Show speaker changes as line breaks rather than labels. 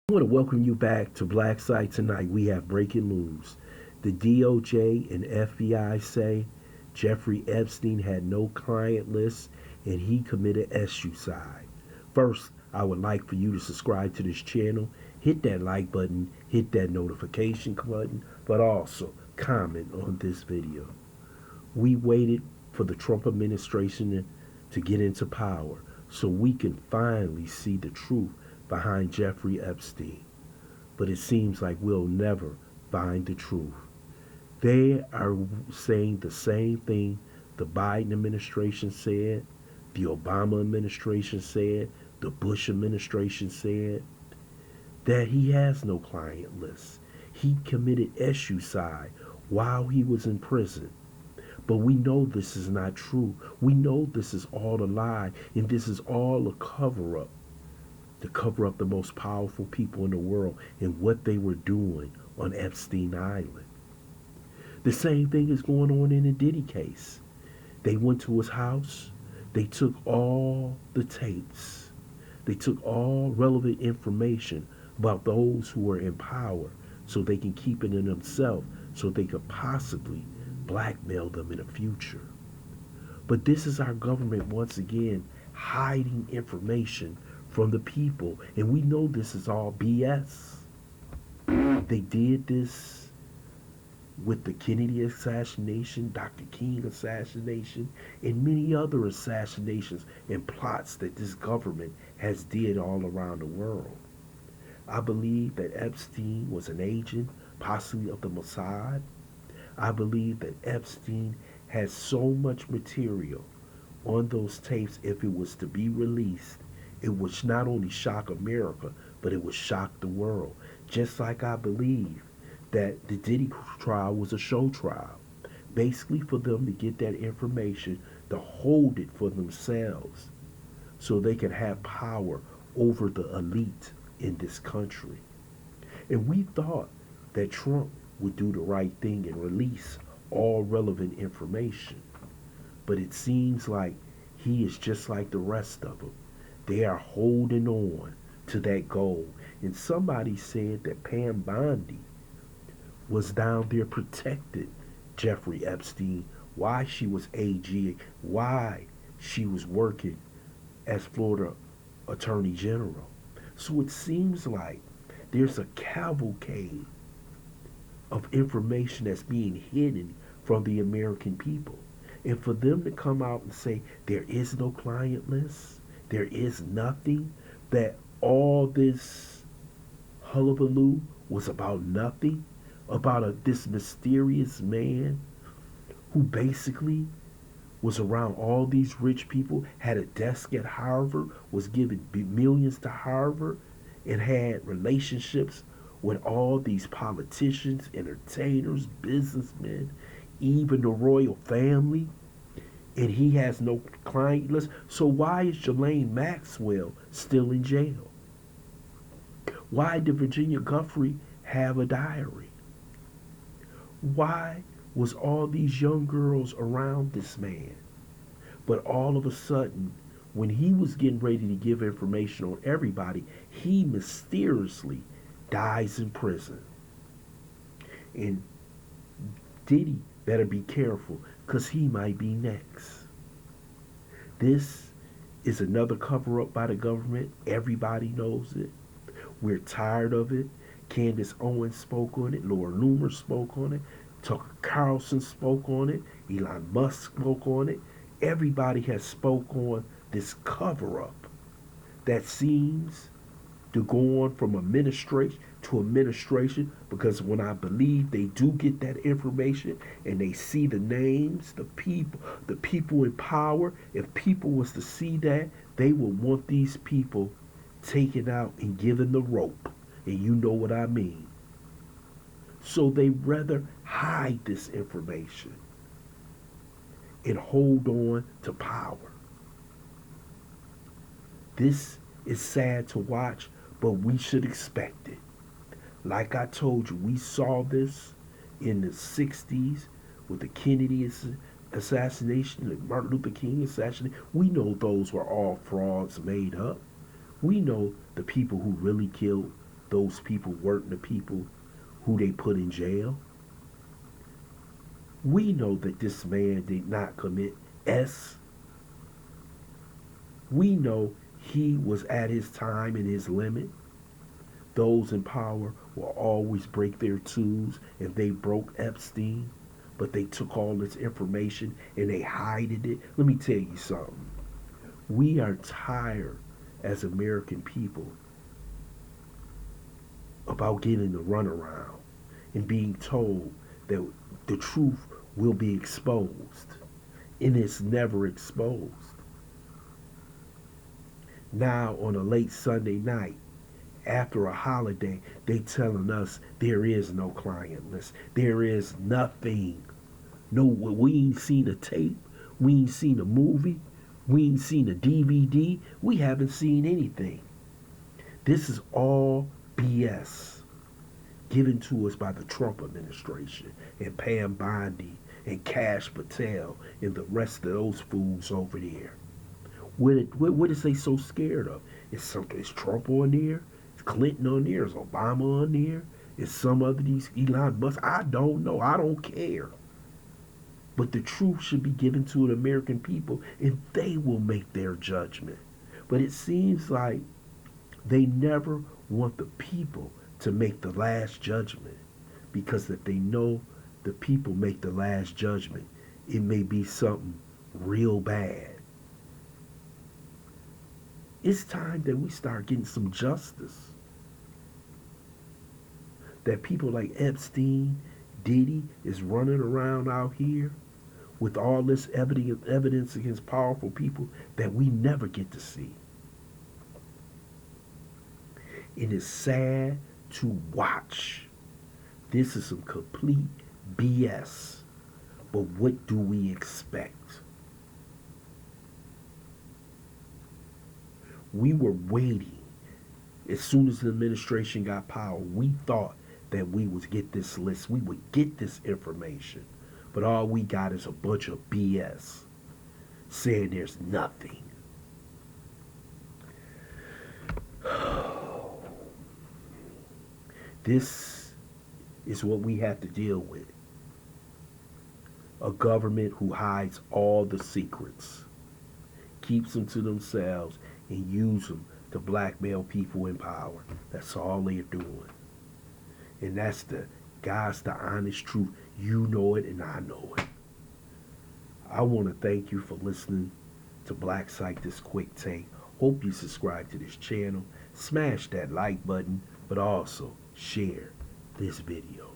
I want to welcome you back to BLACKSITE. Tonight we have breaking news. The DOJ and FBI say Jeffrey Epstein had no client list and he committed uicide. First, I would like for you to subscribe to this channel, hit that like button, hit that notification button, but also comment on this video. We waited for the Trump administration to get into power so we can finally see the truth behind Jeffrey Epstein. But it seems like we'll never find the truth. They are saying the same thing the Biden administration said, the Obama administration said, the Bush administration said, that he has no client list. He committed uicide while he was in prison. But we know this is not true. We know this is all a lie, and this is all a cover-up to cover up the most powerful people in the world and what they were doing on Epstein Island. The same thing is going on in the Diddy case. They went to his house. They took all the tapes. They took all relevant information about those who were in power so they can keep it in themselves so they could possibly blackmail them in the future. But this is our government once again hiding information from the people, and we know this is all BS. They did this with the Kennedy assassination, Dr. King assassination, and many other assassinations and plots that this government has did all around the world. I believe that Epstein was an agent, possibly of the Mossad. I believe that Epstein has so much material on those tapes, if it was to be released, it would not only shock America, but it would shock the world. Just like I believe that the Diddy trial was a show trial. Basically for them to get that information, to hold it for themselves so they could have power over the elite in this country. And we thought that Trump would do the right thing and release all relevant information. But it seems like he is just like the rest of them. They are holding on to that goal. And somebody said that Pam Bondi was down there protecting Jeffrey Epstein, why she was AG, why she was working as Florida Attorney General. So it seems like there's a cavalcade of information that's being hidden from the American people. And for them to come out and say there is no client list, there is nothing, that all this hullabaloo was about nothing, about this mysterious man who basically was around all these rich people, had a desk at Harvard, was giving millions to Harvard, and had relationships with all these politicians, entertainers, businessmen, even the royal family, and he has no client list. So why is Ghislaine Maxwell still in jail? Why did Virginia Giuffre have a diary? Why was all these young girls around this man? But all of a sudden, when he was getting ready to give information on everybody, he mysteriously dies in prison. And Diddy better be careful, because he might be next. This is another cover-up by the government. Everybody knows it. We're tired of it. Candace Owens spoke on it. Laura Loomer spoke on it. Tucker Carlson spoke on it. Elon Musk spoke on it. Everybody has spoke on this cover-up that seems to go on from administration to administration, because when I believe they do get that information and they see the names, the people in power, if people was to see that, they would want these people taken out and given the rope. And you know what I mean. So they rather hide this information and hold on to power. This is sad to watch, but we should expect it. Like I told you, we saw this in the 60s with the Kennedy assassination, the Martin Luther King assassination. We know those were all frauds made up. We know the people who really killed those people weren't the people who they put in jail. We know that this man did not commit S. We know he was at his time and his limit. Those in power will always break their tools, and they broke Epstein, but they took all this information and they hided it. Let me tell you something. We are tired as American people about getting the runaround and being told that the truth will be exposed, and it's never exposed. Now on a late Sunday night, after a holiday, they telling us there is no client list. There is nothing. No, we ain't seen a tape. We ain't seen a movie. We ain't seen a DVD. We haven't seen anything. This is all BS given to us by the Trump administration and Pam Bondi and Cash Patel and the rest of those fools over there. What is they so scared of? Is Trump on there? Is Clinton on there? Is Obama on there? Is some of these Elon Musk? I don't know. I don't care. But the truth should be given to the American people, and they will make their judgment. But it seems like they never want the people to make the last judgment, because if they know the people make the last judgment, it may be something real bad. It's time that we start getting some justice. That people like Epstein, Diddy is running around out here with all this evidence against powerful people that we never get to see. It is sad to watch. This is some complete BS. But what do we expect? We were waiting. As soon as the administration got power, we thought that we would get this list. We would get this information. But all we got is a bunch of BS saying there's nothing. This is what we have to deal with. A government who hides all the secrets, keeps them to themselves, and use them to blackmail people in power. That's all they're doing. And that's the honest truth. You know it and I know it. I want to thank you for listening to BLACKSITE, this quick take. Hope you subscribe to this channel. Smash that like button, but also share this video.